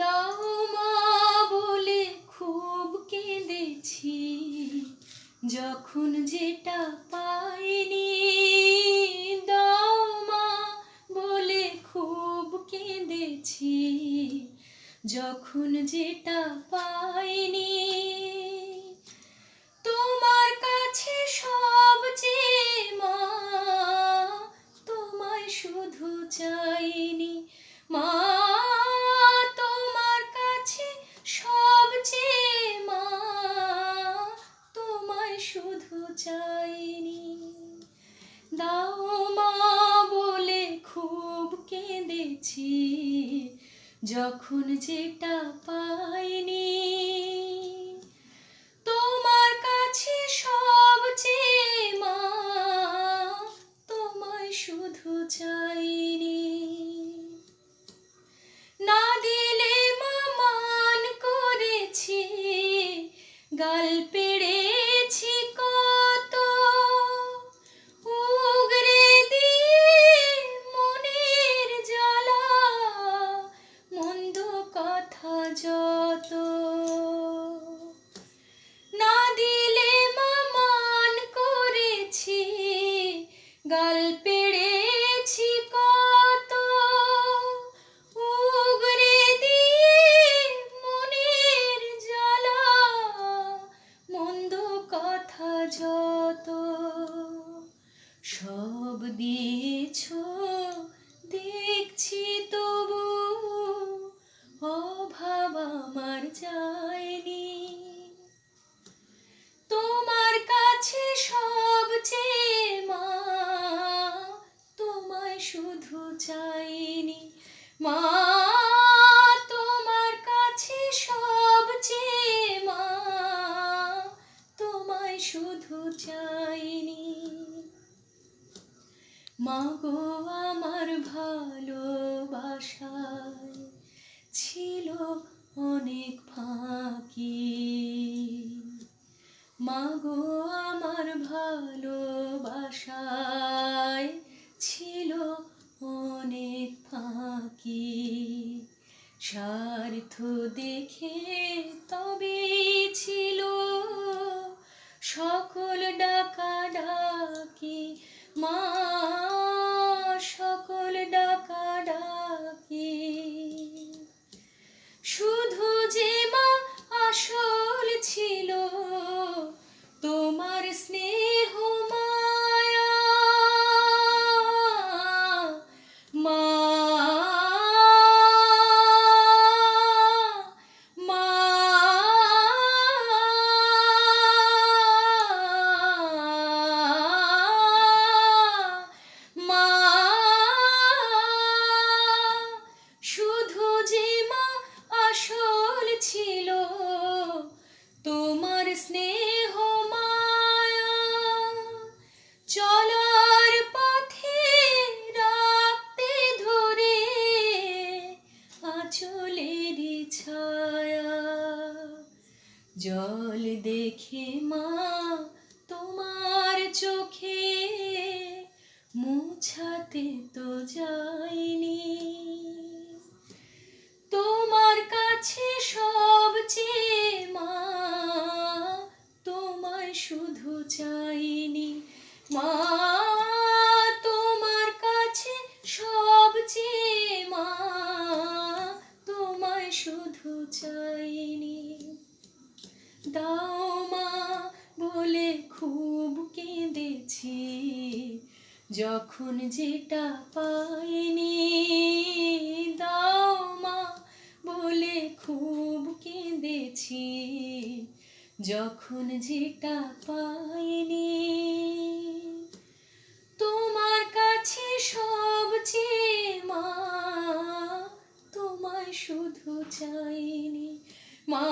দাও মা বলে খুব কেঁদেছি, যখন যেটা পাইনি। দাও মা বলে খুব কেঁদেছি, যখন যেটা পাইনি। তোমার কাছে সব চেয়ে মা, তোমায় শুধু চাইনি। মা তোমার কাছে সব চেয়ে মা, তোমায় শুধু চাইনি। দাও মা বলে খুব কেঁদেছি, যখন যেটা পাইনি। তোমার কাছে সব চেয়ে মা, তোমায় শুধু চাইনি। না দিলে মা মান করেছি, গাল পেড়েছি কত। উগরে দিয়ে মনের জ্বালা, মন্দ কথা যত। না দিলে মা মান করেছি, গাল পেড়েছি কত। উগরে দিয়ে মনের জ্বালা, মন্দ কথা যত। সব দিয়েছো দেখছি তবু, অভাব আমার যায়নি। তোমার কাছে সব চেয়ে মা, তোমায় শুধু চাইনি। মা তোমার কাছে সব চেয়ে মা, তোমায় শুধু চাইনি। মা গো আমার ভালোবাসায় ছিল অনেক ফাঁকি। মা গো আমার ভালোবাসায় ছিল অনেক ফাঁকি। স্বার্থ দেখে তবে ছিল সকল ডাকাডাকি। মা সকল ডাকাডাকি। শুধু যে মা আসল ছিল তোমার স্নেহ মায়া। মা মা মা শুধু যে মা আসল ছিল তোমার স্নেহ মায়া। চলার পথে রাখতে ধরে আঁচলেরই ছায়া। জল দেখে মা তোমার চোখে মুছাতে তো যায়নি। তোমার কাছে সব চেয়ে মা, তোমায় শুধু চাইনি। মা তোমার কাছে সব চেয়ে মা, তোমায় শুধু চাইনি। দাও মা বলে খুব কেঁদেছি, যখন যেটা পাইনি। দাও মা বলে খুব কেঁদেছি, যখন যেটা পাইনি। তোমার কাছে সব চেয়ে মা, তোমায় শুধু চাইনি। মা